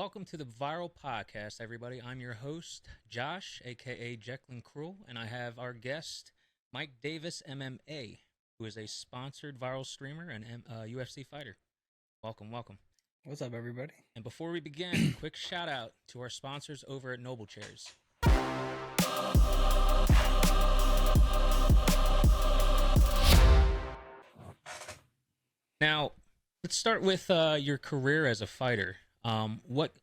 Welcome to the VYRAL Podcast, everybody. I'm your host, Josh, aka Jecklin Cruel, and I have our guest, Mike Davis, MMA, who is a sponsored viral streamer and UFC fighter. Welcome. What's up, everybody? And before we begin, quick shout out to our sponsors over at Noble Chairs. Now, let's start with your career as a fighter.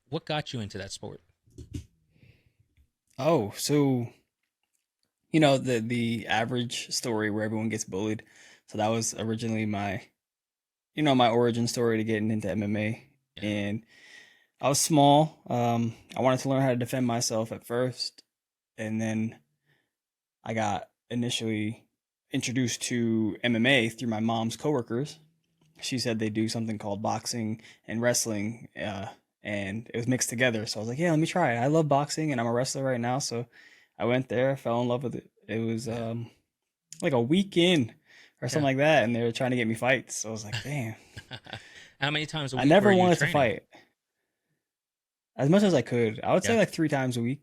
What got you into that sport? Oh, so the average story where everyone gets bullied. So that was originally my origin story to getting into MMA. Yeah. And I was small. I wanted to learn how to defend myself at first, and then I got initially introduced to MMA through my mom's coworkers. She said they do something called boxing and wrestling, and it was mixed together. So I was like, yeah, let me try it. I love boxing, and I'm a wrestler right now. So I went there, fell in love with it. It was like a weekend or something like that, and they were trying to get me fights. So I was like, damn. How many times a week I never were you wanted to training? fight as much as I could. I would say like 3 times a week,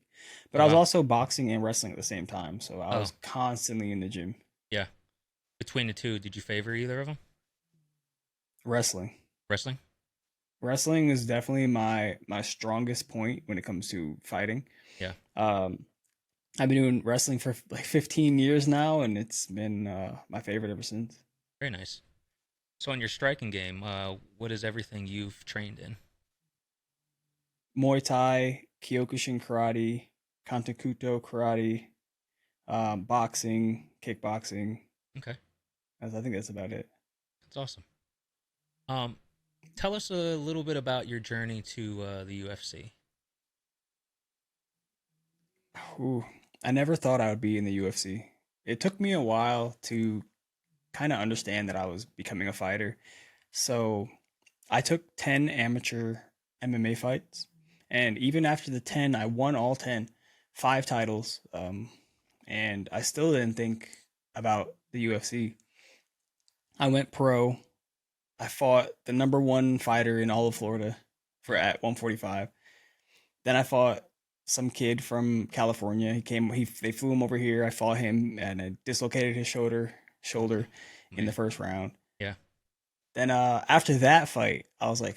but I was Wow. also boxing and wrestling at the same time. So I was constantly in the gym. Yeah. Between the two, did you favor either of them? Wrestling. Wrestling? Wrestling is definitely my strongest point when it comes to fighting. Yeah. I've been doing wrestling for like 15 years now, and it's been my favorite ever since. Very nice. So on your striking game, what is everything you've trained in? Muay Thai, Kyokushin karate, Kantokuto karate, boxing, kickboxing. Okay. I think that's about it. That's awesome. Tell us a little bit about your journey to the UFC. Ooh, I never thought I would be in the UFC. It took me a while to kind of understand that I was becoming a fighter. So I took 10 amateur MMA fights. And even after the 10, I won all 10, 5 titles. And I still didn't think about the UFC. I went pro. I fought the number 1 fighter in all of Florida at 145. Then I fought some kid from California. They flew him over here. I fought him and I dislocated his shoulder in the first round. Yeah. Then after that fight, I was like,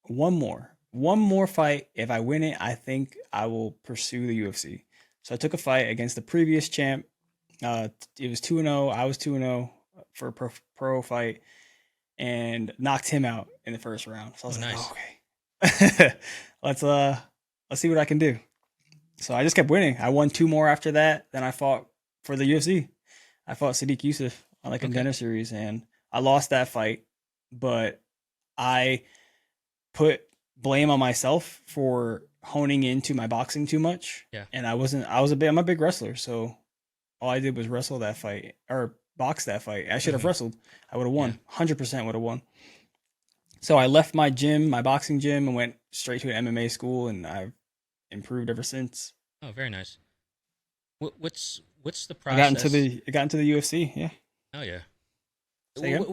one more fight. If I win it, I think I will pursue the UFC. So I took a fight against the previous champ. It was 2-0. I was 2-0 for a pro fight and knocked him out in the first round. So I was like, nice. okay, let's see what I can do. So I just kept winning. I won 2 more after that. Then I fought for the UFC. I fought Sadiq Yusuf on the contender series, and I lost that fight. But I put blame on myself for honing into my boxing too much. Yeah. And I'm a big wrestler, so all I did was wrestle that fight or box that fight. I should have wrestled. I would have won. 100% would have won. So I left my boxing gym, and went straight to an MMA school, and I've improved ever since. Oh, very nice. What's the process? I got into the UFC. Yeah. Oh yeah. Say again?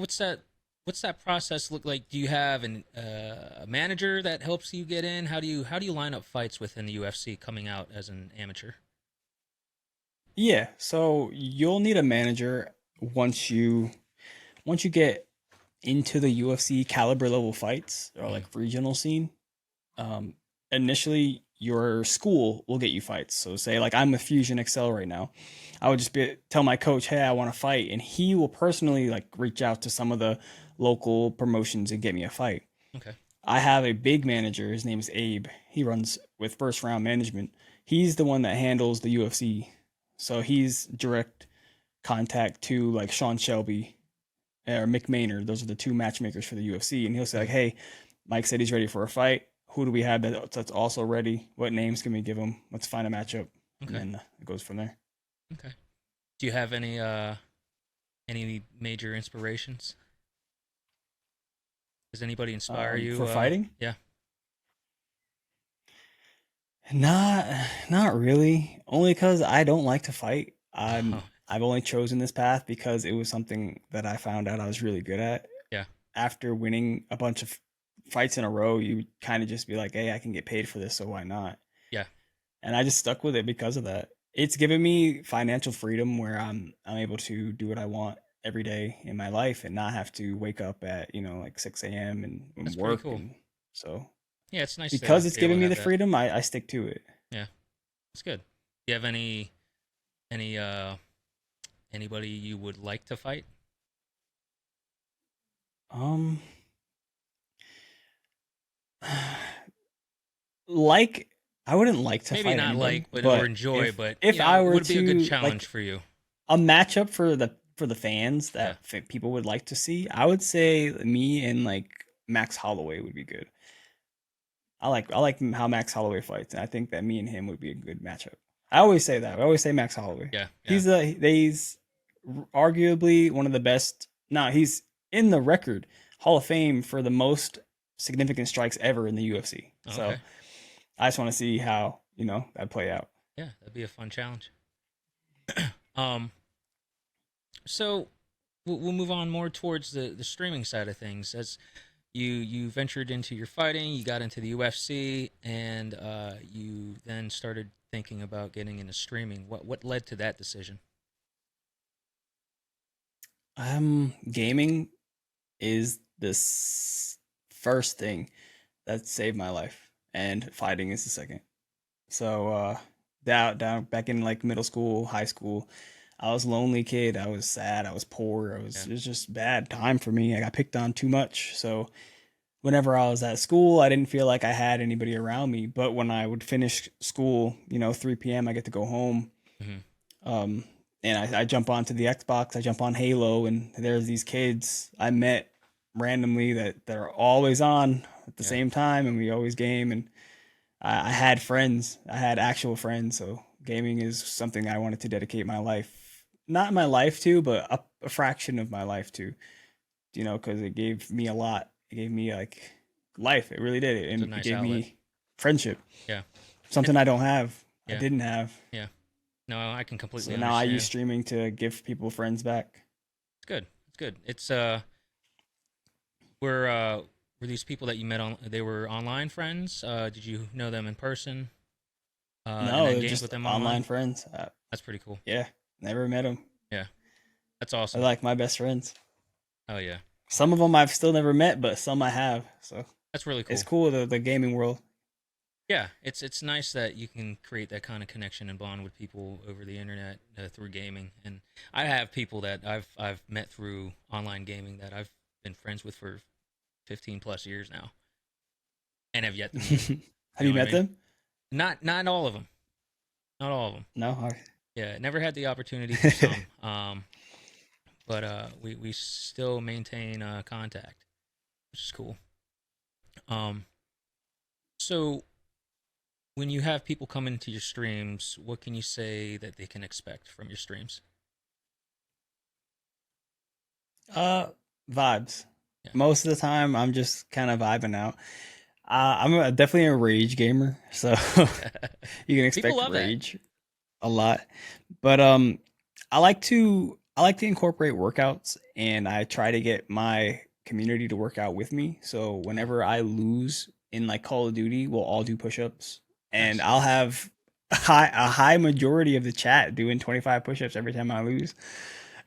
What's that process look like? Do you have a manager that helps you get in? How do you line up fights within the UFC coming out as an amateur? Yeah, so you'll need a manager once you get into the UFC caliber level fights or like regional scene. Initially, your school will get you fights. So say like I'm with Fusion Excel right now, I would just tell my coach, hey, I want to fight, and he will personally like reach out to some of the local promotions and get me a fight. Okay. I have a big manager. His name is Abe. He runs with First Round Management. He's the one that handles the UFC. So he's direct contact to like Sean Shelby or Mick Maynard. Those are the 2 matchmakers for the UFC. And he'll say like, hey, Mike said he's ready for a fight. Who do we have that's also ready? What names can we give him? Let's find a matchup. Okay. And then it goes from there. Okay. Do you have any major inspirations? Does anybody inspire you for fighting? Yeah. Not really. Only because I don't like to fight. I've only chosen this path because it was something that I found out I was really good at. Yeah. After winning a bunch of fights in a row, you kind of just be like, hey, I can get paid for this, so why not? Yeah. And I just stuck with it because of that. It's given me financial freedom where I'm able to do what I want every day in my life and not have to wake up at, like 6 a.m. and That's pretty work. cool. And so Yeah, it's nice because to it's be able given to me have the that. freedom, I stick to it. Yeah, it's good. Do you have any anybody you would like to fight? Um, like I wouldn't like to Maybe fight not anybody, like, but or but enjoy, if but if I were would be a good to challenge like for you. a matchup for the fans Yeah. that people would like to see, I would say me and like Max Holloway would be good. I like how Max Holloway fights, and I think that me and him would be a good matchup. I always say that. I always say Max Holloway. Yeah. Yeah. He's arguably one of the best. No, he's in the record Hall of Fame for the most significant strikes ever in the UFC. So Okay. I just want to see how that play out. Yeah, that'd be a fun challenge. um, so we'll move on more towards the streaming side of things. As you ventured into your fighting, you got into the UFC, and you then started thinking about getting into streaming. What led to that decision? Gaming is this first thing that saved my life, and fighting is the second. So down back in like middle school, high school, I was a lonely kid. I was sad. I was poor. Yeah. It was just bad time for me. I got picked on too much. So whenever I was at school, I didn't feel like I had anybody around me. But when I would finish school, 3 p.m., I get to go home. Hmm. Um, and I jump onto the Xbox. I jump on Halo, and there's these kids I met randomly that are always on at the Yeah. same time, and we always game. And I had friends. I had actual friends. So gaming is something I wanted to dedicate my life, not my life to, but a fraction of my life to. Because it gave me a lot. It gave me like life. It really did. It's a And it nice gave outlet. me friendship. Yeah. Something And I don't have. I yeah. didn't have. Yeah. No, I can completely So now I use understand. streaming to give people friends back. It's good. It's good. It's were these people that you met on? They were online friends. Did you know them in person? And No, then they're gamed just with them online online. friends. That's pretty cool. Yeah, never met them. Yeah, that's They're awesome. like my best friends. Oh yeah, Some of them I've still never met, but some I have. So that's really it's cool. cool the gaming world. Yeah, it's nice that you can create that kind of connection and bond with people over the internet through gaming. And I have people that I've met through online gaming that I've been friends with for 15 plus years now, and have yet to meet them. Have You know you what I met mean? them? Not all of them. Not all of them. No. All right. Yeah, never had the opportunity for some. But we still maintain contact, which is cool. Um, so when you have people come into your streams, what can you say that they can expect from your streams? Uh, Vibes. Yeah. Most of the time, I'm just kind of vibing out. Definitely a rage gamer, so you can People expect love that. rage a lot. But I like to incorporate workouts, and I try to get my community to work out with me. So Uh, whenever I lose in like Call of Duty, we'll all do push-ups, and nice. I'll have a high majority of the chat doing 25 push-ups every time I lose.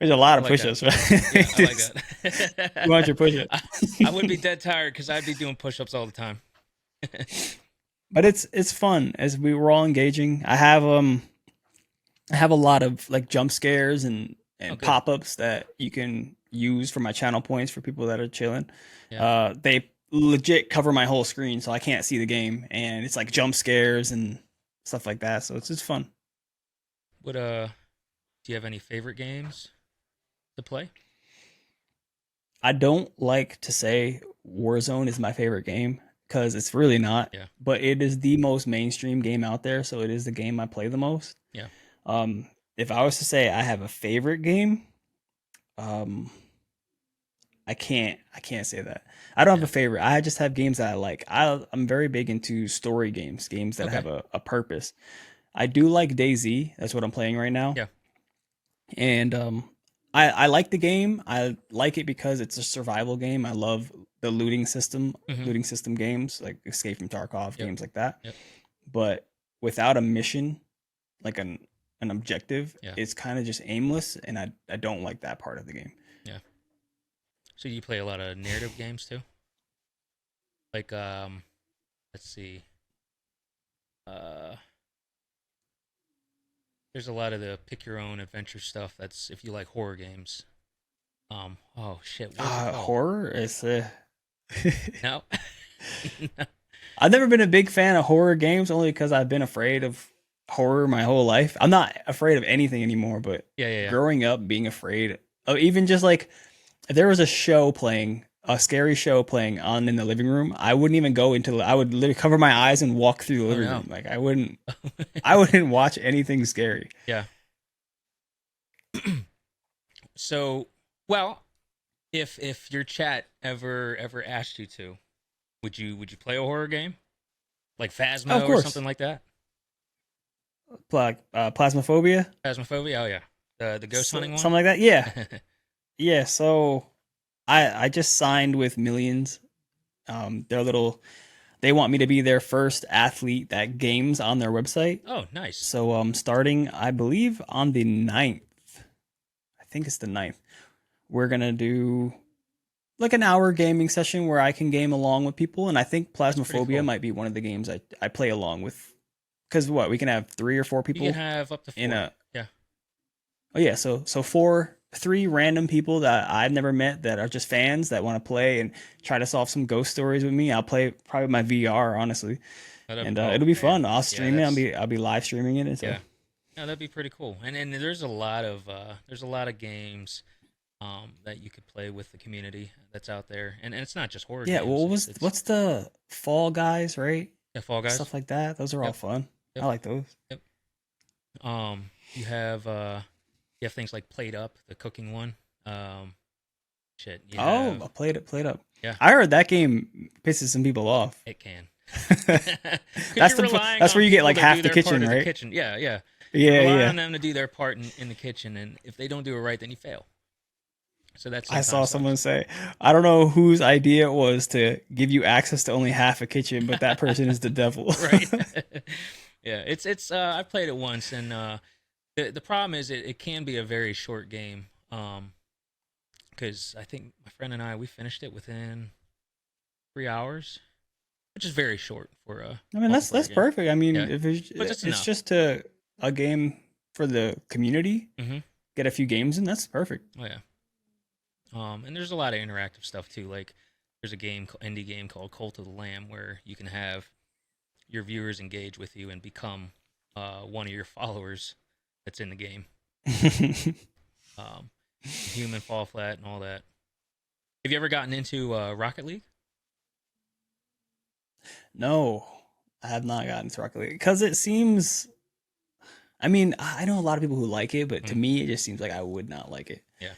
There's a lot I of like that. push-ups, right? Yeah, I like Just that. 200 push-ups. I would be dead tired because I'd be doing push-ups all the time. But it's fun as we were all engaging. I have a lot of like jump scares Oh, and good. pop-ups that you can use for my channel points for people that are chilling. Yeah. They legit cover my whole screen so I can't see the game, and it's like jump scares and stuff like that. So it's just fun. What do you have any favorite games to play? I don't like to say Warzone is my favorite game because it's really not, Yeah. but it is the most mainstream game out there, so it is the game I play the most. Yeah. Um, if I was to say I have a favorite game, um, I can't say that. I don't have Yeah. a favorite. I just have games that I like. I'm very big into story games, games that Okay. have a purpose. I do like DayZ. That's what I'm playing right now. Yeah. And I like the game. I like it because it's a survival game. I love the Mm-hmm. looting system games like Escape from Tarkov, Yep. games like that. Yep. But without a mission, like an objective, Yeah. it's kind of just aimless, and I don't like that part of the game. Yeah. So you play a lot of narrative games too? Like let's see. Uh there's a lot of the pick your own adventure stuff that's if you like horror games. Oh shit, what is it called? Horror is No. No. I've never been a big fan of horror games only because I've been afraid of horror my whole life. I'm not afraid of anything anymore, but Yeah, yeah, yeah. growing up being afraid of even just like if there was a show playing, a scary show playing on in the living room, I wouldn't even go into I would literally cover my eyes and walk through the Oh living no. room. Like I wouldn't watch anything scary. Yeah. So, well, if your chat ever asked you to, would you play a horror game like Of Phasmo or course. something like that? Plasmophobia, Phasmophobia. Oh yeah, the ghost hunting one. something like that. Yeah. Yeah, so I just signed with Millions. They're little they want me to be their first athlete that games on their website. Oh, nice. So starting I believe on the 9th. I think it's the 9th. We're going to do like an hour gaming session where I can game along with people, and I think That's pretty Plasmophobia cool. might be one of the games I play along with cuz what, we can have 3 or 4 You can people have up to in 4. a Yeah. Oh yeah, so three random people that I've never met that are just fans that want to play and try to solve some ghost stories with me. I'll play probably my VR honestly, and Oh it'll be man. fun. I'll Yeah, stream it. that's I'll be live streaming it. And so yeah. No, that'd be pretty cool. And there's a lot of games that you could play with the community that's out there. And it's not just horror yeah, well, games. It's what's the Fall Guys, right? yeah, Fall Guys. Stuff like that. Those are all Yep. fun. I Yep. like those. Yep. You have things like Plate Up, the cooking one. Shit, you Oh, have I played it. Played up. yeah, I heard that game pisses some people off. it can. Because you're relying That's on where you get people like to half do the their part kitchen, of the right? kitchen. Yeah, yeah. You Yeah, rely yeah. on them to do their part in the kitchen, and if they don't do it right, then you fail. So that I saw sometimes someone sucks. say, I don't know whose idea it was to give you access to only half a kitchen, but that person is the devil. Right. Yeah, it's I played it once, and the problem is it can be a very short game. Because I think my friend and I we finished it within 3 hours, which is very short for a I mean, multiplayer that's game. perfect. I mean, Yeah, if but it's it's enough. just a game for the community, Mm-hmm. get a few games in, that's perfect. Oh yeah. And there's a lot of interactive stuff too. Like there's a indie game called Cult of the Lamb where you can have your viewers engage with you and become one of your followers that's in the game. Um, human fall flat and all that. Have you ever gotten into Rocket League? No, I have not gotten to Rocket League because it seems. I mean, I know a lot of people who like it, but to Mhm. me, it just seems like I would not like it. Yeah,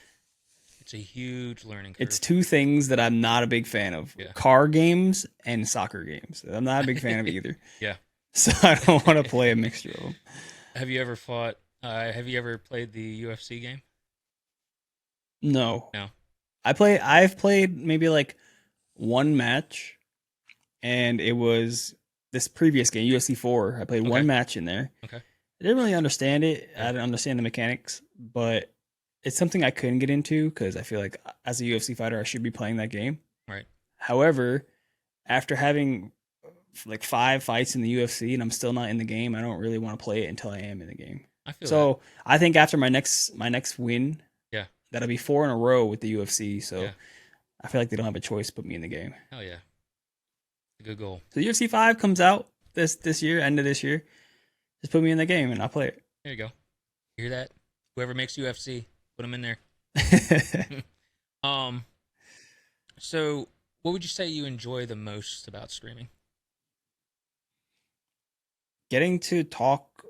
it's a huge learning It's curve. two things that I'm not a big fan of: Yeah. car games and soccer games. I'm not a big fan of either, Yeah. so I don't want to play a mixture of them. Have you ever fought? Have you ever played the UFC game? No, No. I've played maybe like one match, and it was this previous game, UFC 4. I played Okay. one match in there. Okay. I didn't really understand it. Yeah. I didn't understand the mechanics, but it's something I couldn't get into because I feel like as a UFC fighter, I should be playing that game. Right. However, after having like 5 fights in the UFC and I'm still not in the game, I don't really want to play it until I am in the game. I feel that. So I think after my next win, Yeah. that'll be 4 in a row with the UFC. So Yeah. I feel like they don't have a choice to put me in the game. Hell yeah. Good goal. So UFC 5 comes out this year, end of this year. Just put me in the game and I'll play There you go. You hear that? Whoever makes UFC, put them in there. it. So what would you say you enjoy the most about streaming? Getting to talk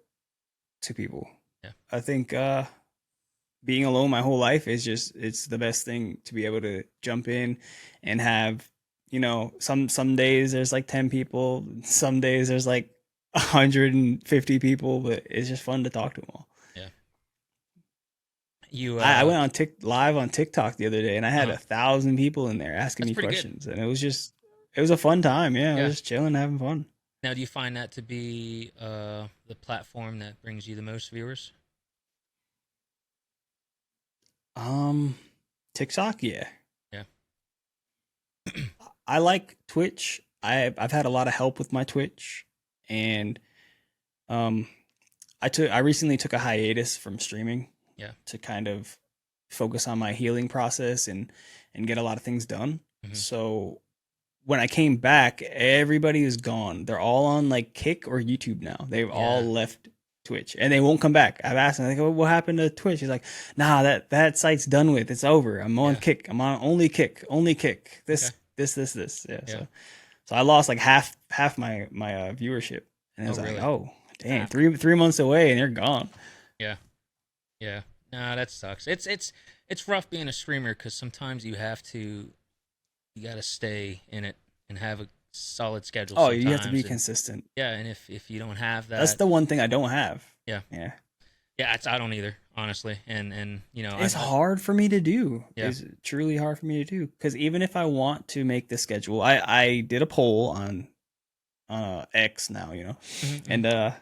to people. Yeah. I think being alone my whole life is just it's the best thing to be able to jump in and have, some days there's like 10 people, some days there's like 150 people, but it's just fun to talk to them all. You I went on live on TikTok the other day, and I had uh 1,000 people in there asking that's me pretty good. questions, and it was a fun time. Yeah, I Yeah. was just chilling, having fun. Now, do you find that to be the platform that brings you the most viewers? Um, TikTok, yeah. Yeah. I like Twitch. I've had a lot of help with my Twitch, and um, I recently took a hiatus from streaming Yeah. to kind of focus on my healing process and get a lot of things done. Hmm. So when I came back, everybody is gone. They're all on like Kick or YouTube now. They've all Yeah. left Twitch and they won't come back. I've asked them, like, oh, what happened to Twitch? He's like, nah, that site's done with. It's over. I'm on Yeah. Kick. I'm on only Kick. Okay. This. Yeah. Yeah. So I lost like half my viewership, and I Oh, was like, really? oh dang, Ah. 3 months away, and they're gone. Yeah. Yeah. Nah, that sucks. It's rough being a streamer because sometimes you got to stay in it and have a solid schedule Oh, you have to be sometimes. And consistent. yeah, and if you don't have That's that, the one thing I don't have. yeah, Yeah. yeah, I don't either, honestly. And It's hard for me to do. yeah, It's truly hard for me to do because even if I want to make the schedule, I did a poll on X now, mm-hmm. and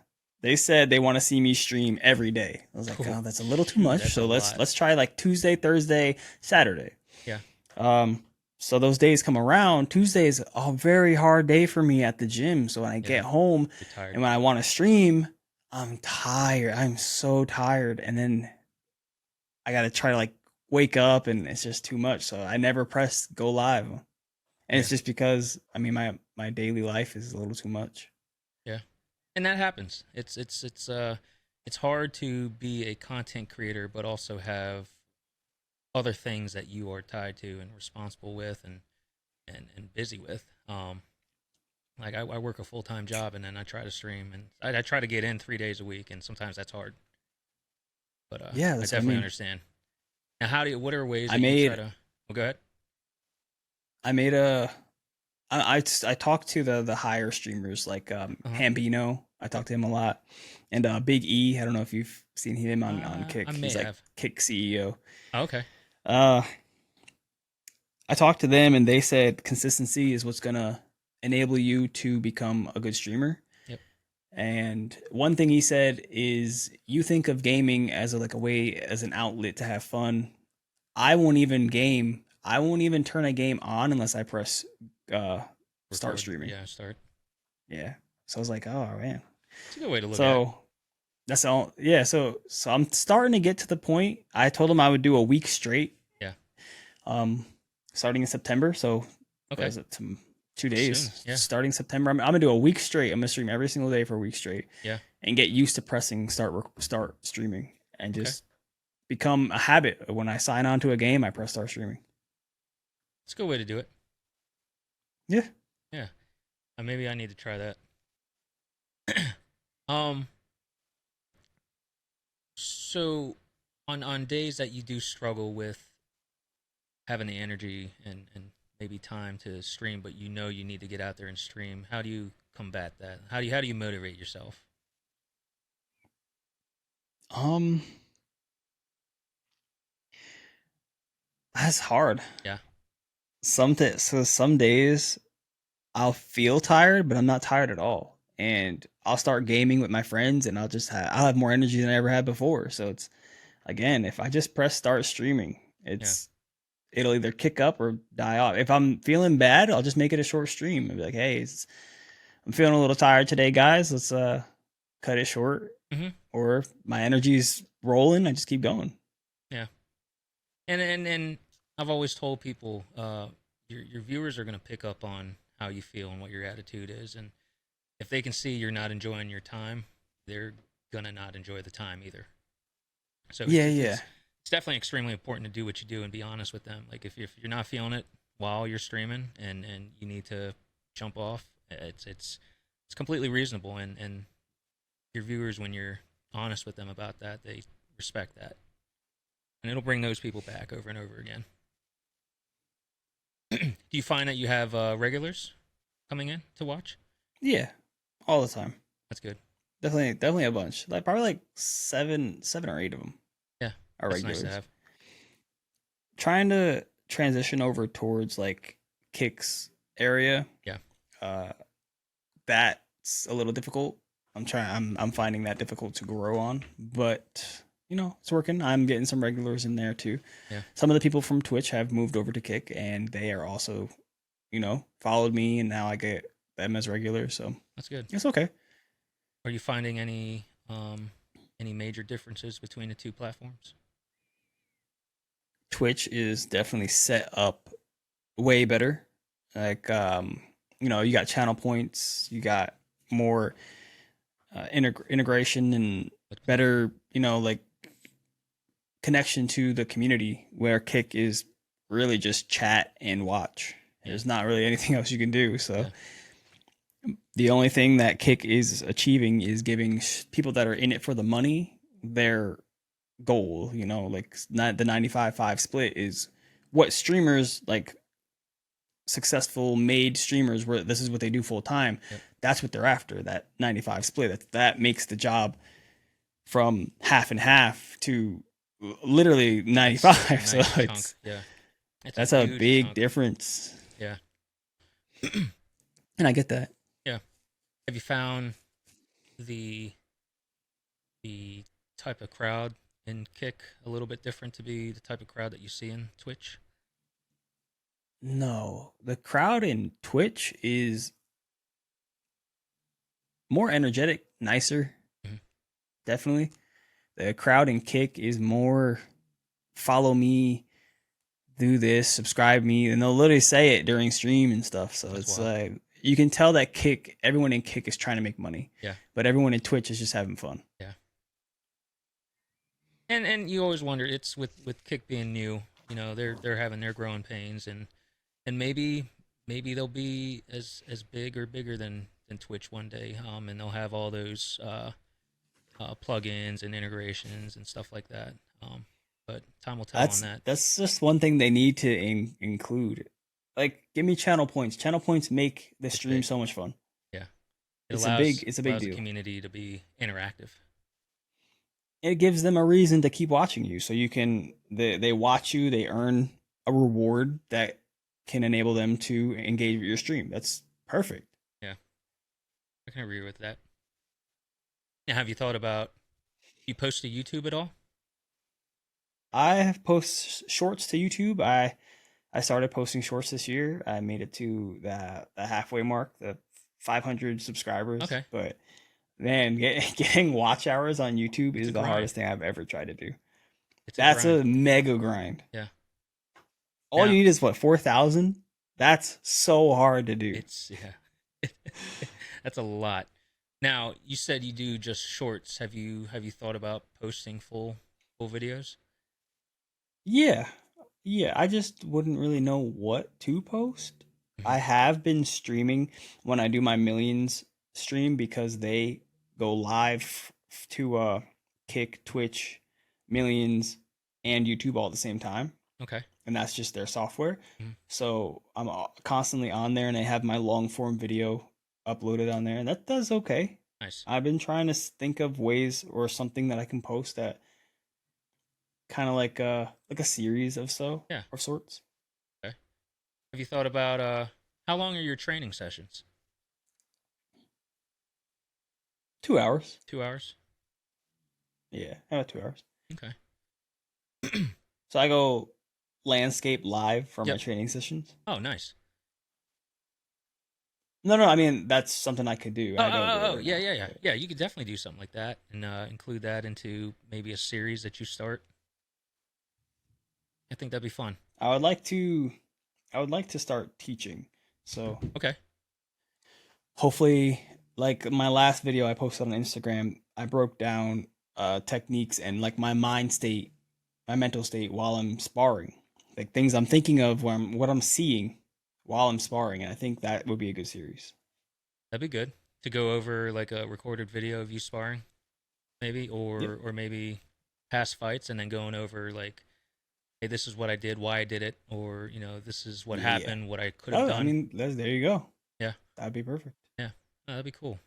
they said they want to see me stream every day. I was like, Cool. oh, that's a little too Shoot, much. that's a So lot. let's try like Tuesday, Thursday, Saturday. Yeah, Um, so those days come around. Tuesday is a very hard day for me at the gym. So when I yeah, get home you're tired. and when I want to stream, I'm tired. I'm so tired. And then I got to try to like wake up and it's just too much. So I never press go live. And Yeah, it's just because I mean my daily life is a little too much. yeah, and that happens. It's hard to be a content creator, but also have other things that you are tied to and responsible with and busy with. Like I work a full time job and then I try to stream and I try to get in 3 days a week and sometimes that's hard. But Yeah, I that's what I definitely mean. understand. Now, what are ways I that you try made to? Oh, go ahead. I made a I talked to the higher streamers like Uh-huh. Hambino. I talked to him a lot, and Big E. I don't know if you've seen him on I Kick. may He's like have. Kick CEO. Oh, okay. Uh, I talked to them, and they said consistency is what's gonna enable you to become a good streamer. Yep. And one thing he said is, you think of gaming as like a way as an outlet to have fun. I won't even game. I won't even turn a game on unless I press uh, start Record. streaming. Yeah, start. Yeah. So I was like, oh man. It's a good way to look at it. So that's all. Yeah. So I'm starting to get to the point. I told him I would do a week straight. Yeah. Um, starting in September. So what Okay. is it? 2 days. Soon. Yeah. Starting September, I'm gonna do a week straight. I'm gonna stream every single day for a week straight. Yeah. And get used to pressing start streaming and Okay. just become a habit. When I sign on to a game, I press start streaming. It's a good way to do it. Yeah. Yeah. Maybe I need to try that. um. So, on days that you do struggle with having the energy and maybe time to stream, but you know you need to get out there and stream, how do you combat that? How do you motivate yourself? Um, that's hard. Yeah. Some days I'll feel tired, but I'm not tired at all. And I'll start gaming with my friends and I'll have more energy than I ever had before. So it's again, if I just press start streaming, Yeah. it'll either kick up or die off. If I'm feeling bad, I'll just make it a short stream and be like, hey, I'm feeling a little tired today, guys. Let's cut it short. Mm-hmm. Or if my energy's rolling, I just keep going. Yeah. And I've always told people, your viewers are gonna pick up on how you feel and what your attitude is, and if they can see you're not enjoying your time, they're gonna not enjoy the time either. So Yeah, yeah. it's definitely extremely important to do what you do and be honest with them. Like if you're not feeling it while you're streaming and you need to jump off, it's completely reasonable, and your viewers, when you're honest with them about that, they respect that, and it'll bring those people back over and over again. Do you find that you have regulars coming in to watch? Yeah. All the time. That's good. Definitely a bunch. Like probably like seven or eight of them Yeah. are That's nice to regulars. have. Trying to transition over towards like kicks area. Yeah. Uh, that's a little difficult. I'm finding that difficult to grow on, but it's working. I'm getting some regulars in there too. Yeah. Some of the people from Twitch have moved over to Kick, and they are also, followed me, and now I get them as regulars. So That's good. it's okay. Are you finding any major differences between the two platforms? Twitch is definitely set up way better. Like, you got channel points, you got more integration and better, like connection to the community, where Kick is really just chat and watch. There's not really anything else you can do. So the only thing that Kick is achieving is giving people that are in it for the money their goal. Like not the 95-5 split is what streamers, like successful made streamers, where this is what they do full time. Yep. That's what they're after, that 95 split. That makes the job from half and half to literally 95. Nice so chunk. that's a big chunk. difference. Yeah. And I get that. Yeah. Have you found the type of crowd in Kick a little bit different to be the type of crowd that you see in Twitch? No, the crowd in Twitch is more energetic, nicer. Mm-hmm. Definitely. The crowd in Kick is more follow me, do this, subscribe me, and they'll literally say it during stream and stuff. So it's like you can tell that everyone in Kick is trying to make money. Yeah. But everyone in Twitch is just having fun. Yeah. And you always wonder, it's with Kick being new, they're having their growing pains, and maybe they'll be as big or bigger than Twitch one day, and they'll have all those plugins and integrations and stuff like that. But time will tell on that. That's just one thing they need to include. Like, give me channel points. Channel points make the stream so much fun. Yeah, it's a big deal. The community to be interactive. It gives them a reason to keep watching you, so they watch you, they earn a reward that can enable them to engage with your stream. That's perfect. Yeah, I can agree with that. Now, have you thought about, you post to YouTube at all? I have posted shorts to YouTube. I started posting shorts this year. I made it to the halfway mark, the 500 subscribers. Okay. But man, getting watch hours on YouTube is the hardest thing I've ever tried to do. That's a mega grind. Yeah. All you need is 4,000? That's so hard to do. That's a lot. Now, you said you do just shorts. Have you thought about posting full videos? Yeah. I just wouldn't really know what to post. Mm-hmm. I have been streaming when I do my Millions stream, because they go live to Kick, Twitch, Millions, and YouTube all at the same time. Okay. And that's just their software. Mm-hmm. So I'm constantly on there, and I have my long form video uploaded on there, and that does okay. Nice. I've been trying to think of ways or something that I can post that kind of like a series of or sorts. Okay. Have you thought about how long are your training sessions? 2 hours. 2 hours? Yeah, about 2 hours. Okay. So I go landscape live for my training sessions. Oh, nice. No, I mean, that's something I could do. Yeah. You could definitely do something like that and include that into maybe a series that you start. I think that'd be fun. I would like to start teaching. So okay. Hopefully, like my last video I posted on Instagram, I broke down techniques and like my mental state while I'm sparring, like things I'm thinking of, what I'm seeing while I'm sparring, and I think that would be a good series. That'd be good to go over, like a recorded video of you sparring, maybe, or maybe past fights, and then going over like, hey, this is what I did, why I did it, or this is what happened, what I could have done. I mean, there you go. Yeah, that'd be perfect. Yeah, that'd be cool.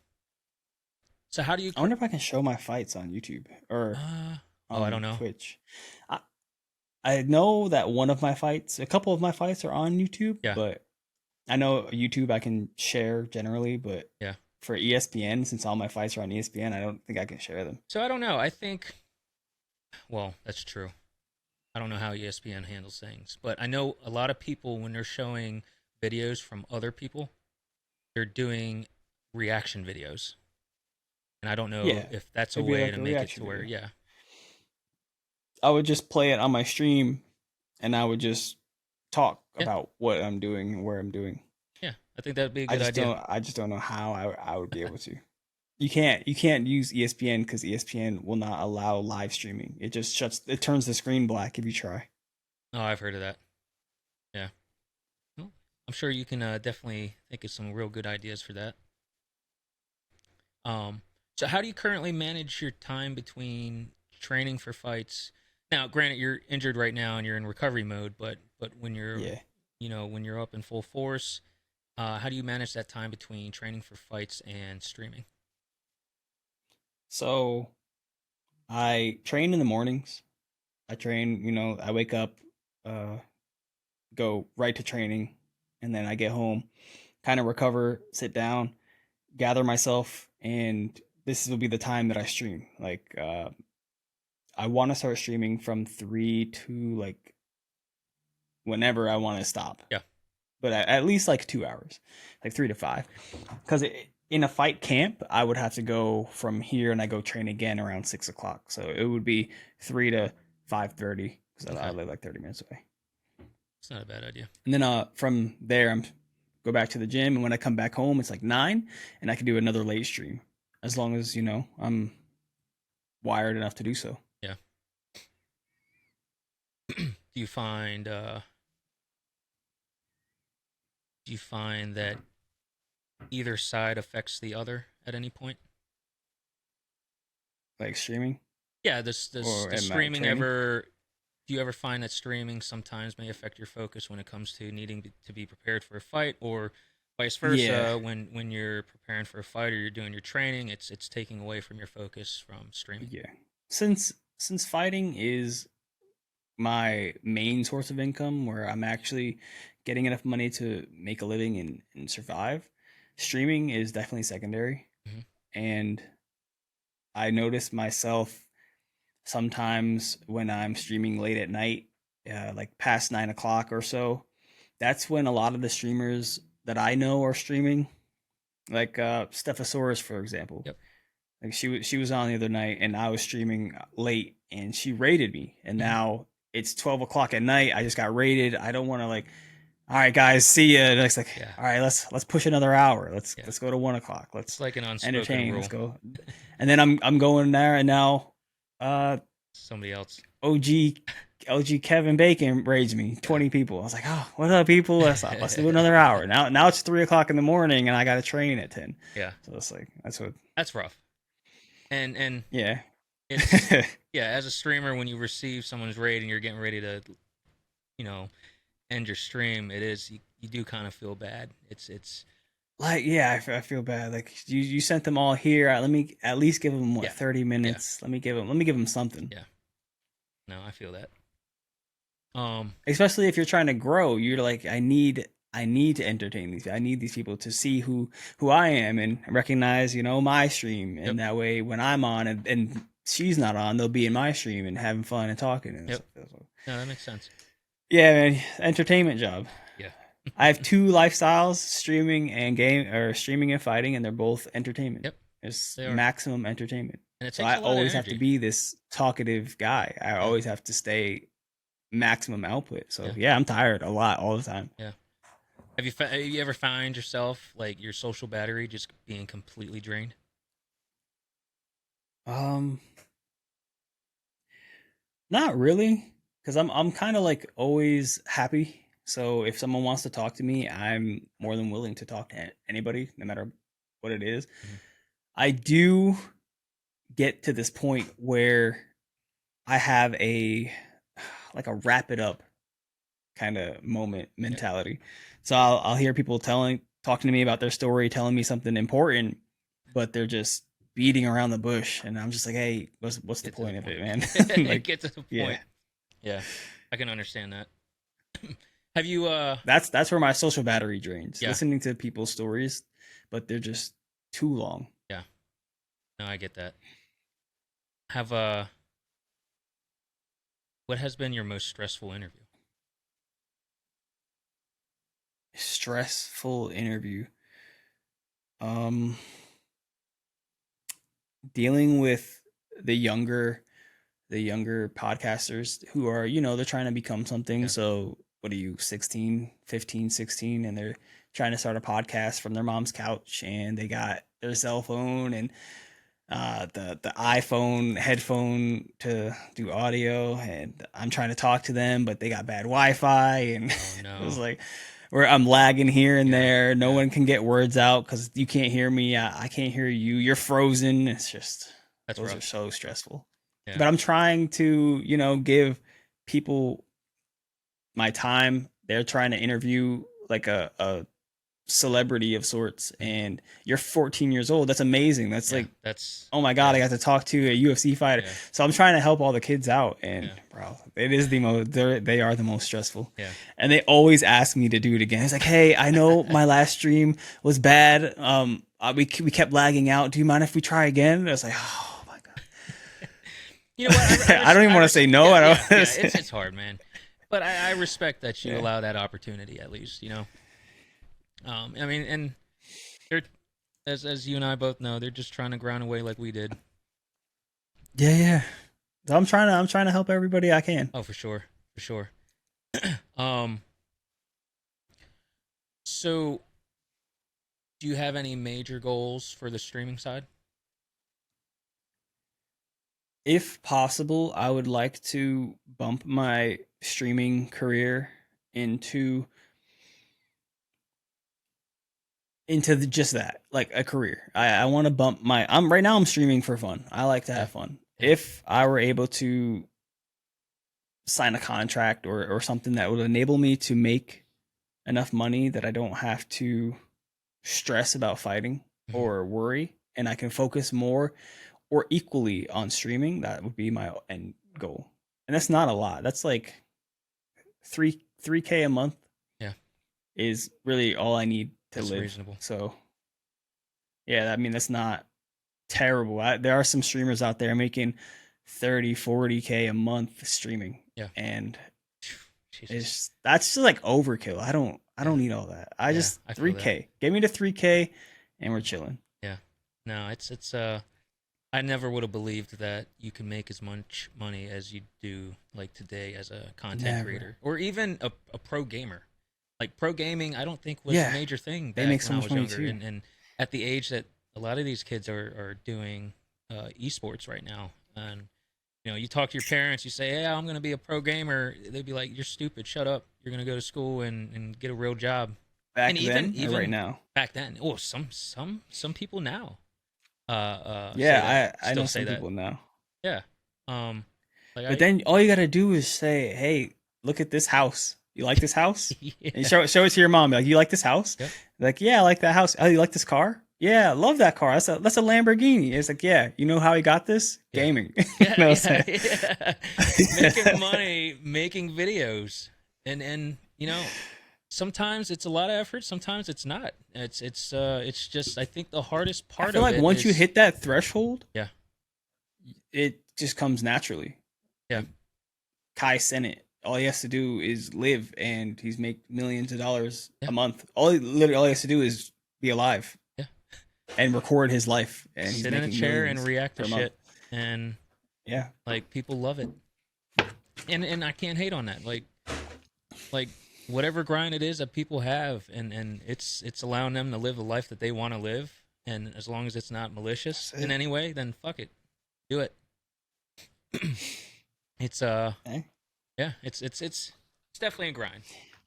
So how do you? I wonder if I can show my fights on YouTube, or Oh, I on don't know. Twitch. I, I know that a couple of my fights are on YouTube, Yeah, but I know YouTube I can share generally, but yeah. for ESPN, since all my fights are on ESPN, I don't think I can share them. So I don't know. I think, well, that's true. I don't know how ESPN handles things, but I know a lot of people when they're showing videos from other people, they're doing reaction videos, and I don't know Yeah, if that's a it'd be way like to a make it reaction to where, video. yeah, I would just play it on my stream, and I would just talk yeah, about what I'm doing and where I'm doing. yeah. I think that'd be a good idea. I just don't know how I would be able to. You can't use ESPN because ESPN will not allow live streaming. It turns the screen black if you try. Oh, I've heard of that. Yeah. Well, I'm sure you can definitely think of some real good ideas for that. Um, so how do you currently manage your time between training for fights? Now, granted, you're injured right now and you're in recovery mode, but when you're, Yeah. when you're up in full force, how do you manage that time between training for fights and streaming? So I train in the mornings. I train, I wake up, uh, go right to training, and then I get home, kind of recover, sit down, gather myself, and this will be the time that I stream. Like, I want to start streaming from 3 to like whenever I want to stop, Yeah. but at least like 2 hours, like 3 to 5. Because in a fight camp, I would have to go from here and I go train again around 6 o'clock. So it would be 3 to 5:30 because I Okay. live like 30 minutes away. It's not a bad idea. And then from there, I'm go back to the gym, and when I come back home, it's like 9, and I can do another late stream as long as I'm wired enough to do so. Yeah. do you find uh do you find that either side affects the other at any point? Like streaming Yeah, this or the at my streaming training. ever do you ever find that streaming sometimes may affect your focus when it comes to needing to be prepared for a fight, or vice Yeah, versa when you're preparing for a fight or you're doing your training, it's taking away from your focus from streaming? yeah. Since fighting is my main source of income, where I'm actually getting enough money to make a living and survive, streaming is definitely secondary. Hmm. And I notice myself sometimes when I'm streaming late at night, like past 9 o'clock or so. That's when a lot of the streamers that I know are streaming, like Stephosaurus, for example. Yep. Like she was on the other night, and I was streaming late, and she raided me, and Hmm. now it's 12 o'clock at night. I just got raided. I don't want to like. All right, guys, see ya. And it's like, Yeah. all right, let's push another hour. Let's Yeah. let's go to 1 o'clock. It's Let's like an unspoken entertain. Let's rule. go. And then I'm going there, and now uh Somebody else. OG OG Kevin Bacon raids me, Yeah. 20 people. I was like, oh, what up, people? Let's do another hour. Now it's 3 o'clock in the morning, and I got to train at 10. Yeah. So it's like that's what. That's rough. And Yeah. it's yeah, as a streamer when you receive someone's raid and you're getting ready to, you know, end your stream, you do kind of feel bad. It's Like, yeah, I feel bad. Like you sent them all here. Let me at least give them yeah. 30 Yeah. minutes. Let me give them something. Yeah. No, I feel that. Um Especially if you're trying to grow, you're like, I need to entertain these. I need these people to see who I am and recognize, my stream. yep. And that way, when I'm on and she's not on, they'll be in my stream and having fun and talking and Yep. stuff. No, that makes sense. Yeah, man, entertainment job. Yeah. I have two lifestyles: streaming and fighting, and they're both entertainment. Yep. It's They are. maximum entertainment. And it So takes I a lot of always have to energy. be this talkative guy. I Yeah. always have to stay maximum output. So Yeah. yeah, I'm tired a lot all the time. Yeah. Have you ever found yourself like your social battery just being completely drained? Um, Not really, because I'm kind of like always happy. So if someone wants to talk to me, I'm more than willing to talk to anybody, no matter what it is. Mhm. I do get to this point where I have a like a wrap it up kind of moment Yeah. mentality. So I'll hear people talking to me about their story, telling me something important, but they're just beating around the bush, and I'm just like, hey, what's the point of it, man? Like, Get to the point. yeah. Yeah, I can understand that. Have you That's where my social battery drains. Yeah. Listening to people's stories, but they're just too long. Yeah. No, I get that. Have what has been your most stressful interview? Stressful interview. Dealing with the younger podcasters who are, they're trying to become something. Yeah. So what are you, 16, 15, 16, and they're trying to start a podcast from their mom's couch, and they got their cell phone and the iPhone headphone to do audio, and I'm trying to talk to them, but they got bad Wi-Fi, and no. it was like where I'm lagging here and there. No one can get words out because you can't hear me. I can't hear you. You're frozen. It's just those are so stressful. Yeah. But I'm trying to, give people my time. They're trying to interview like a celebrity of sorts, and you're 14 years old. That's amazing. That's oh my god, I got to talk to a UFC fighter. So I'm trying to help all the kids out, and bro, it is the most, they are the most stressful. And they always ask me to do it again. It's like, hey, I know my last stream was bad, we kept lagging out, do you mind if we try again? I was like, oh my god. You know what, I don't even want to say no. It's hard, man, but I respect that you allow that opportunity, at least, I mean, and they're, as you and I both know, they're just trying to grind away like we did. Yeah. So I'm trying to help everybody I can. Oh, for sure. So do you have any major goals for the streaming side? If possible, I would like to bump my streaming career into just that, like a career. I want to bump right now I'm streaming for fun. I like to have fun. If I were able to sign a contract or something that would enable me to make enough money that I don't have to stress about fighting or worry, and I can focus more or equally on streaming, that would be my end goal. And that's not a lot. That's like $3K a month. Yeah. Is really all I need to live. Reasonable. So yeah, I mean, that's not terrible. There are some streamers out there making 30-40K a month streaming. Yeah. And that's just like overkill. I don't need all that. I just 3K. Give me the 3K and we're chilling. Yeah. No, it's I never would have believed that you can make as much money as you do like today as a content creator, or even a pro gamer. Like pro gaming, I don't think was a major thing back when I was younger. And at the age that a lot of these kids are doing esports right now, and you talk to your parents, you say, "Hey, I'm going to be a pro gamer," they'd be like, "You're stupid. Shut up. You're going to go to school and get a real job." Back then, even right now. Back then, some people now. I know some people now. Yeah. But then all you got to do is say, "Hey, look at this house. You like this house?" And show it to your mom. Like, you like this house? Yep. Like, yeah, I like that house. Oh, you like this car? Yeah, I love that car. That's a Lamborghini. It's like, yeah, you know how he got this? Gaming. Making money, making videos, and sometimes it's a lot of effort. Sometimes it's not. It's just, I think the hardest part of it. I feel like once you hit that threshold, it just comes naturally. Yeah. Kai Sennett, all he has to do is live, and he's make millions of dollars a month. All he has to do is be alive. Yeah. And record his life, and sit in a chair and react to shit, and like, people love it. And I can't hate on that. Like whatever grind it is that people have, and it's allowing them to live the life that they want to live, and as long as it's not malicious in any way, then fuck it, do it. It's it's definitely a grind.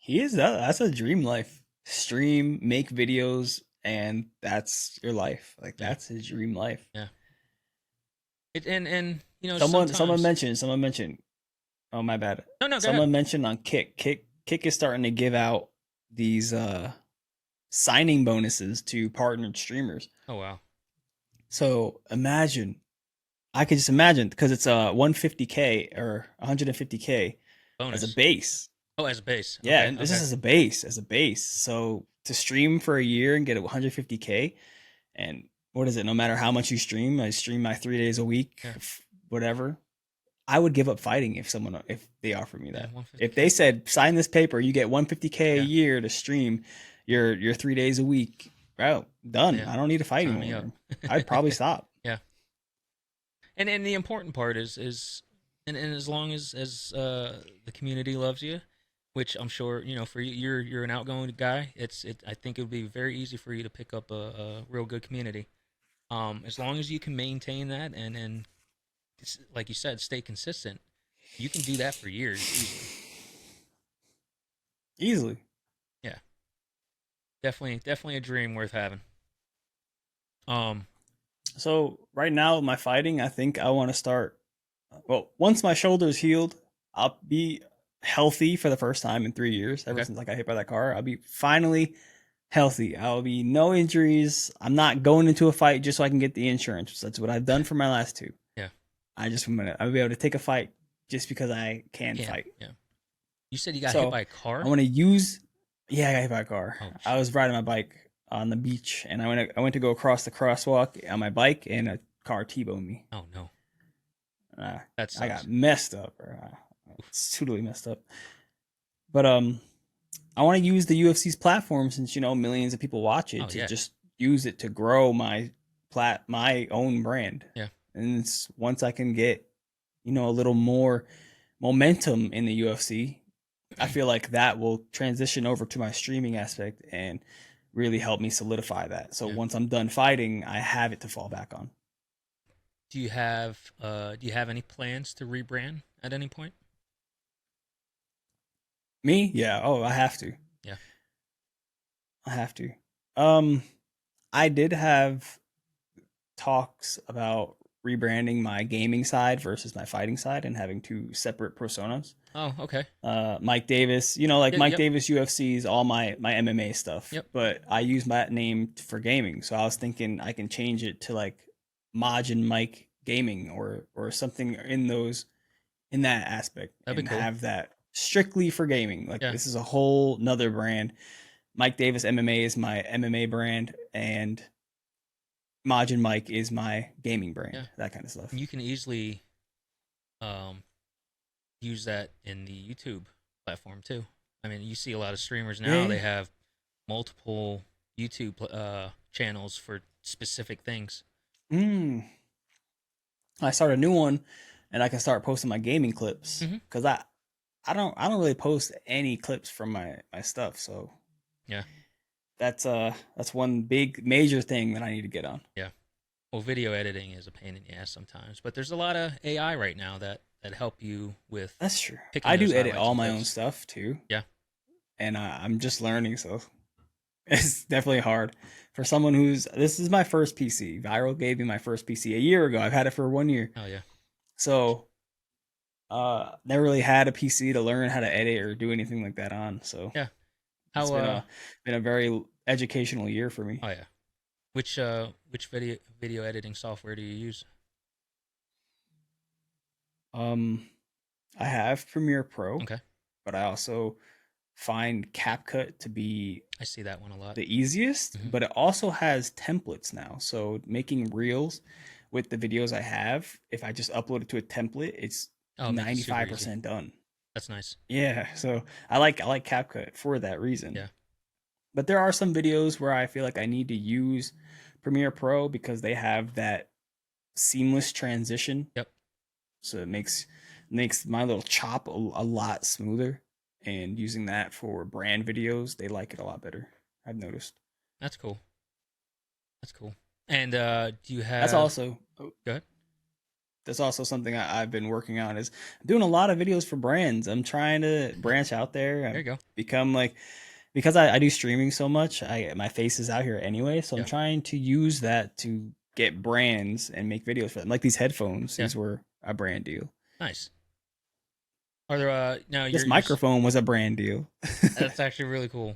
That's a dream life. Stream, make videos, and that's your life. Like, that's his dream life. Yeah. And someone mentioned. Oh, my bad. No. Someone mentioned on Kick is starting to give out these signing bonuses to partnered streamers. Oh wow. So imagine, I could just imagine because it's 150K or 150K as a Bonus. base. Oh, as a base. Yeah, Okay. and this Okay. is as a base. So to stream for a year and get 150K, and what is it? No matter how much you stream, I stream my 3 days a week, Yeah. whatever. I would give up fighting if they offered me Yeah. that. If they 150K. said sign this paper, you get 150K a Yeah. year to stream your 3 days a week. Bro, done. Yeah. I don't need to fight Sign me up. anymore. I'd probably stop. Yeah. And the important part is and as long as the community loves you, which I'm sure for you, you're an outgoing guy. I think it would be very easy for you to pick up a real good community. As long as you can maintain that and like you said, stay consistent, you can do that for years easily. Easily. Yeah, definitely a dream worth having. Um, So right now with my fighting, I think I want to start. Well, once my shoulder's healed, I'll be healthy for the first time in 3 years. Ever okay, since I got hit by that car, I'll be finally healthy. I'll be no injuries. I'm not going into a fight just so I can get the insurance. That's what I've done for my last two. yeah, I'll be able to take a fight just because I can can, fight. yeah. You said you got hit So by a I car. want to use. Yeah, I got hit by a car. Oh I shit. was riding my bike on the beach, and I went to go across the crosswalk on my bike, and a car T-boned me. Oh no, Uh, that I sucks. got messed up. It's totally messed up. But I want to use the UFC's platform since millions of people watch it Oh to yeah, just use it to grow my own brand. yeah. And once I can get a little more momentum in the UFC, I feel like that will transition over to my streaming aspect and really help me solidify that. So Yeah. once I'm done fighting, I have it to fall back on. Do you have any plans to rebrand at any point? Me? Yeah. Oh, I have to. Yeah. I have to. Um, I did have talks about rebranding my gaming side versus my fighting side and having two separate personas. Oh, okay. Mike Davis, like Yeah, Mike yep, Davis UFC is all my MMA stuff, yep. but I use my name for gaming. So I was thinking I can change it to like Majin Mike Gaming or something in that aspect That'd be and cool. have that strictly for gaming. Like Yeah, this is a whole nother brand. Mike Davis MMA is my MMA brand and Majin Mike is my gaming yeah. brand. That kind of stuff. And you can easily um use that in the YouTube platform too. I mean, you see a lot of streamers Yeah, now. yeah. They have multiple YouTube channels for specific things. Mm. I start a new one, and I can start posting my gaming clips Hmm. because I don't really post any clips from my stuff. So Yeah, that's one big major thing that I need to get on. yeah. Well, video editing is a pain in the ass sometimes, but there's a lot of AI right now that help you with That's true. picking I those do edit highlights all and my own clips. stuff too, Yeah, and I'm just learning. So it's definitely hard for someone who's. This is my first PC. Viral gave me my first PC a year ago. I've had it for 1 year. oh yeah, So never really had a PC to learn how to edit or do anything like that on. So yeah. it's How been a very educational year for me. oh yeah. Which video editing software do you use? Um, I have Premiere Pro, Okay, but I also find CapCut to be I see that one a lot. the easiest, Hmm. but it also has templates now. So making reels with the videos I have, if I just upload it to a template, it's Oh, make it super easy. 95% done. That's nice. Yeah, so I like CapCut for that reason. Yeah, But there are some videos where I feel like I need to use Premiere Pro because they have that seamless transition. yep. So it makes my little chop a lot smoother. And using that for brand videos, they like it a lot better. I've noticed. That's cool. That's cool. And do you That's have? also Go ahead. that's also something I've been working on is doing a lot of videos for brands. I'm trying to branch out there. There I've you go. become like because I do streaming so much, my face is out here anyway. So I'm Yeah, trying to use that to get brands and make videos for them. Like these headphones, yeah. these were a brand deal. Nice. Are there now This you're microphone was a brand deal. that's actually really cool.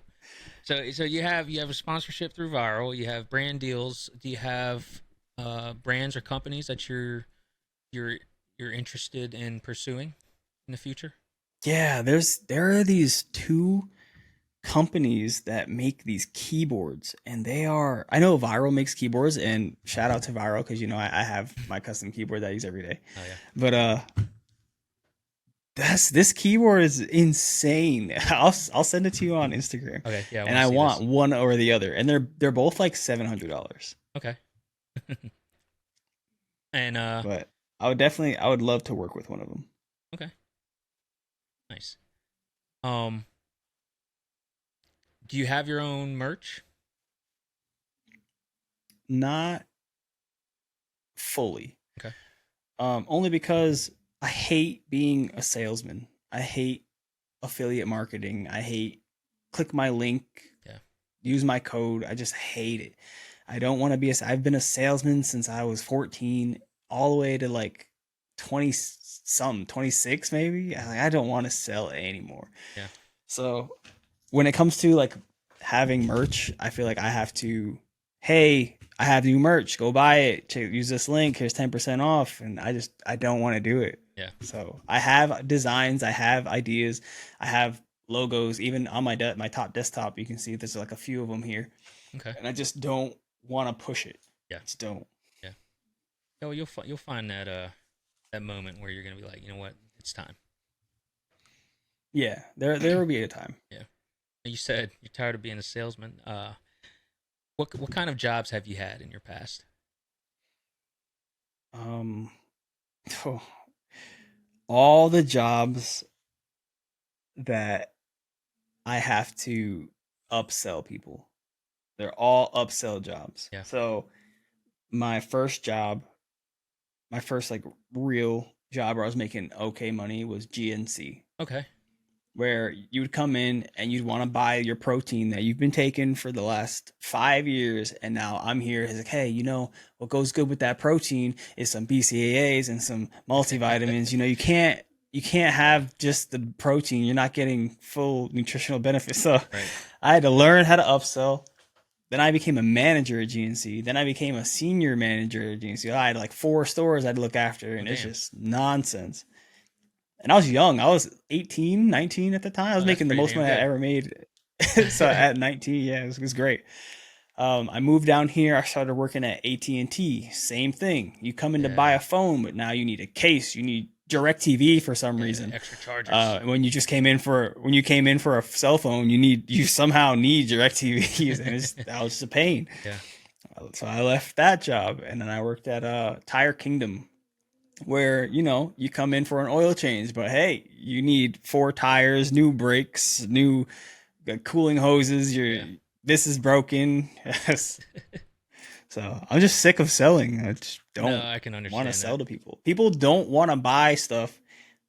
So you have a sponsorship through Viral. You have brand deals. Do you have brands or companies that you're you're interested in pursuing in the future? Yeah, there are these two companies that make these keyboards, and they are, I know Viral makes keyboards, and shout out to Viral because I have my custom keyboard that I use every day. Oh yeah. But this keyboard is insane. I'll send it to you on Instagram, Okay. Yeah, I and want to I see want this. one or the other, and they're both like $700. Okay. And But I would love to work with one of them. okay, nice. Um, do you have your own merch? Not fully. Okay. Only because I hate being a salesman. I hate affiliate marketing. I hate click my link, Yeah. use my code. I just hate it. I don't want to be I've been a salesman since I was 14 all the way to like 20 some 26 maybe. I don't want to sell anymore. Yeah. So when it comes to like having merch, I feel like I have to, hey, I have new merch. Go buy it. Use this link. Here's 10% off. And I don't want to do it. Yeah. So I have designs. I have ideas. I have logos. Even on my top desktop, you can see there's like a few of them here. Okay. And I just don't want to push it. Yeah. Just don't. Yeah. Oh, you'll find that that moment where you're gonna be like, you know what, it's time. Yeah, there will be a time. Yeah. You said you're tired of being a salesman. What kind of jobs have you had in your past? Um, oh, all the jobs that I have to upsell people. They're all upsell jobs. Yeah. So my first job, my first like real job where I was making okay money was GNC, Okay. where you would come in and you'd want to buy your protein that you've been taking for the last 5 years. And now I'm here. It's like, hey, what goes good with that protein is some BCAAs and some multivitamins. You can't have just the protein. You're not getting full nutritional benefits. So Right. I had to learn how to upsell. Then I became a manager at GNC. Then I became a senior manager at GNC. I had like 4 stores I'd look after, and Oh, it's damn. just nonsense. And I was young. I was 18, 19 at the time. I was Oh, that's making the pretty most damn money I good. ever made. So at 19, yeah, it was great. I moved down here. I started working at AT&T. Same thing. You come in to buy Yeah. a phone, but now you need a case. You need DirecTV for some Yeah. reason. Extra chargers. When you came in for a cell phone, you somehow need DirecTV, and that was just a pain. Yeah. So I left that job, and then I worked at Tire Kingdom, where you come in for an oil change, but hey, you need 4 tires, new brakes, new cooling hoses. Yeah. This is broken. So I'm just sick of selling. I just No, don't I can want to understand sell that. to people. People don't want to buy stuff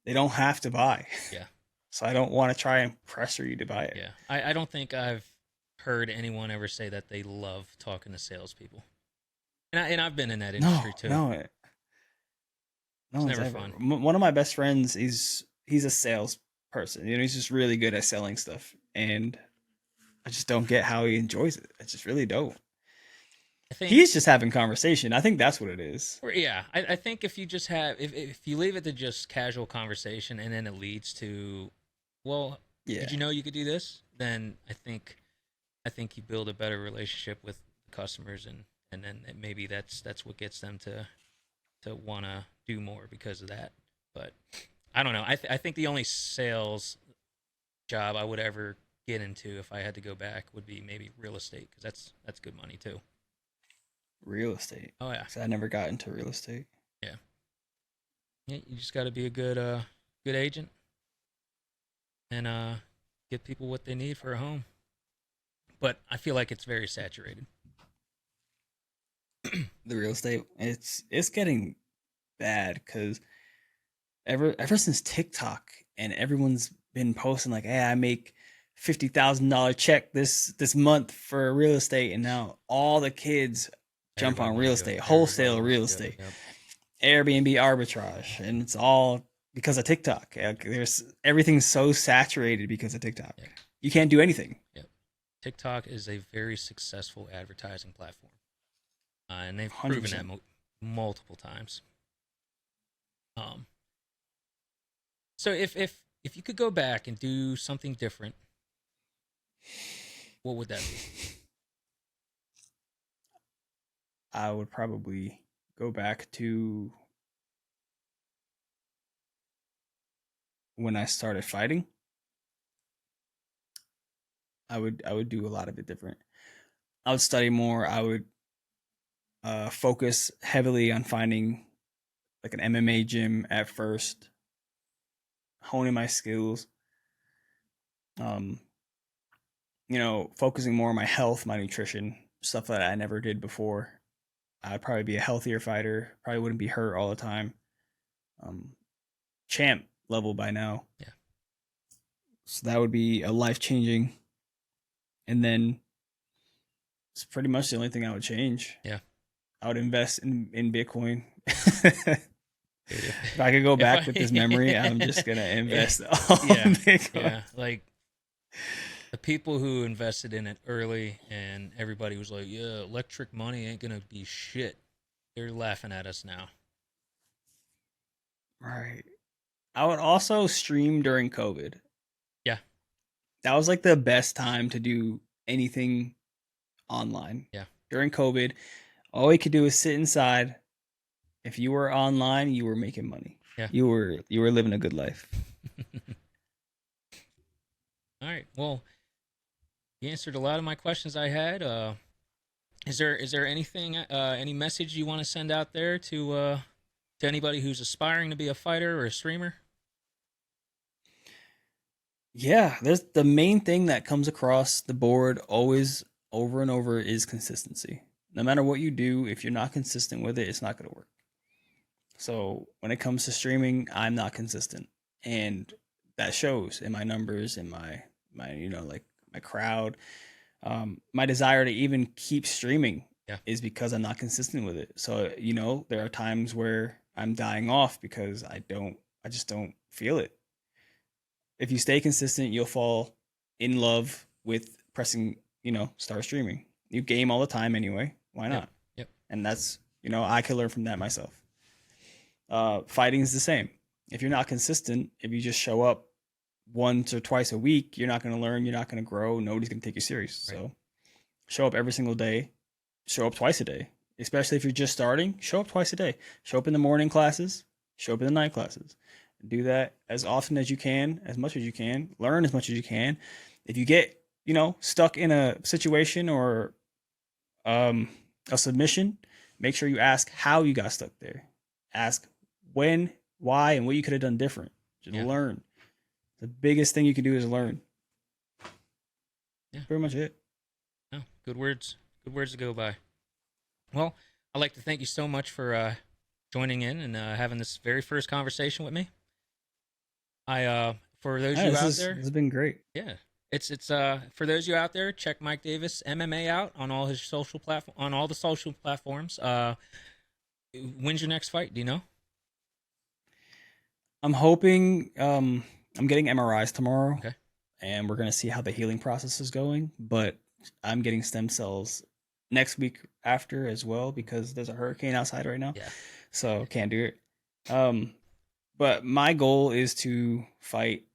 they don't have to buy. Yeah. So I don't want to try and pressure you to buy it. Yeah. I don't think I've heard anyone ever say that they love talking to salespeople. And I've been in that industry No, too. no, no It's one's never ever. fun. One of my best friends, he's a sales person. He's just really good at selling stuff, and I just don't get how he enjoys it. I just really don't. I think, He's just having conversation. I think that's what it is. or yeah, I think if you just have, if you leave it to just casual conversation and then it leads to, well, Yeah, did you know you could do this? Then I think you build a better relationship with customers, and then maybe that's what gets them to want to do more because of that. But I don't know. I think the only sales job I would ever get into if I had to go back would be maybe real estate because that's good money too. real estate. Oh yeah, 'Cause I never got into real estate. yeah, yeah. You just got to be a good agent and get people what they need for a home. But I feel like it's very saturated. The real estate, it's getting bad because ever since TikTok and everyone's been posting like, "Hey, I make $50,000 check this month for real estate," and now all the kids jump Everybody on want real to do it. estate, Everybody wholesale wants real to do it. estate, Yep. Airbnb arbitrage, and it's all because of TikTok. There's everything's so saturated because of TikTok. Yeah. You can't do anything. Yep. TikTok is a very successful advertising platform. and they've proven that 100%. multiple times. Um, so if you could go back and do something different, what would that be? I would probably go back to when I started fighting. I would do a lot of it different. I would study more. I would focus heavily on finding like an MMA gym at first, honing my skills. Um, focusing more on my health, my nutrition, stuff that I never did before. I'd probably be a healthier fighter. Probably wouldn't be hurt all the time. Um, Champ level by now. Yeah. So that would be a life changing. And then it's pretty much the only thing I would change. Yeah. I would invest in Bitcoin. Dude, If I could go back with this memory, I'm just gonna invest all yeah, Bitcoin. yeah, like the people who invested in it early, and everybody was like, "Yeah, electric money ain't gonna be shit." They're laughing at us now. Right. I would also stream during COVID. Yeah, That was like the best time to do anything online. yeah, During COVID, all you could do is sit inside. If you were online, you were making money. yeah. You were living a good life. All right. Well, you answered a lot of my questions I had. Is there anything, any message you want to send out there to anybody who's aspiring to be a fighter or a streamer? Yeah, there's the main thing that comes across the board always over and over is consistency. No matter what you do, if you're not consistent with it, it's not going to work. So when it comes to streaming, I'm not consistent, and that shows in my numbers, in my like my crowd. My desire to even keep streaming Yeah, is because I'm not consistent with it. So there are times where I'm dying off because I just don't feel it. If you stay consistent, you'll fall in love with pressing, start streaming. You game all the time anyway. Why yep, not? yep. And that's, I could learn from that myself. Fighting is the same. If you're not consistent, if you just show up once or twice a week, you're not going to learn, you're not going to grow, nobody's going to take you serious. Right. So show up every single day, show up twice a day, especially if you're just starting, show up twice a day. Show up in the morning classes, show up in the night classes. Do that as often as you can, as much as you can, learn as much as you can. If you get, stuck in a situation or a submission, make sure you ask how you got stuck there. Ask when, why, and what you could have done different. Just Yeah, learn. The biggest thing you can do is learn. yeah. Pretty much it. No, good words. Good words to go by. Well, I'd like to thank you so much for joining in and having this very first conversation with me. For those of Yeah, you this out is there, this has been great. yeah, it's for those of you out there, check Mike Davis MMA out on all his social platform on all the social platforms. When's your next fight? Do you know? I'm hoping I'm getting MRIs tomorrow, Okay. and we're gonna see how the healing process is going. But I'm getting stem cells next week after as well because there's a hurricane outside right now, Yeah. so can't do it. Um, but my goal is to fight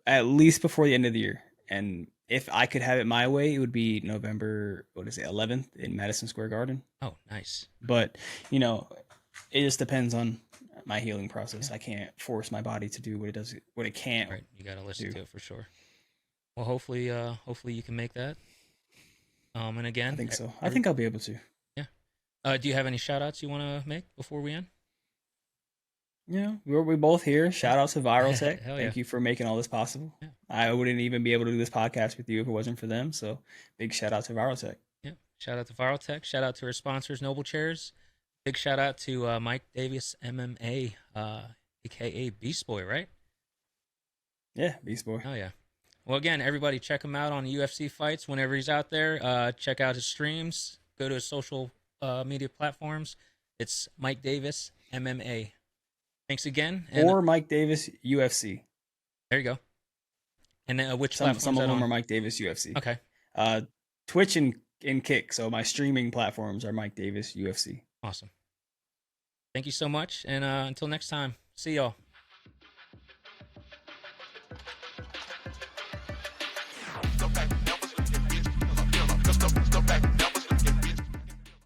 at least before the end of the year, and if I could have it my way, it would be November, what is it, 11th in Madison Square Garden. Oh, nice. But you know, it just depends on my healing process. Yeah. I can't force my body to do what it does, what it can't Right. You got to listen do. to it for sure. Well, hopefully you can make that. And I again, think so. I think I'll be able to. yeah. Do you have any shout outs you want to make before we end? We both here. Shout out to Viral Tech. Hell yeah. Thank you for making all this possible. Yeah. I wouldn't even be able to do this podcast with you if it wasn't for them. So big shout out to Viral Tech. Yeah. Shout out to Viral Tech. Shout out to our sponsors, Noble Chairs. Big shout out to Mike Davis MMA, aka Beast Boy, right? Yeah, Beast Boy. Oh yeah. Well, again, everybody check him out on UFC fights whenever he's out there. Check out his streams. Go to his social media platforms. It's Mike Davis MMA. Thanks again. And Or Mike Davis UFC. there you go. And which Some platform of is that them on? are Mike Davis UFC. Okay. Twitch and and Kick. So my streaming platforms are Mike Davis UFC. Awesome. Thank you so much. And until next time, see y'all.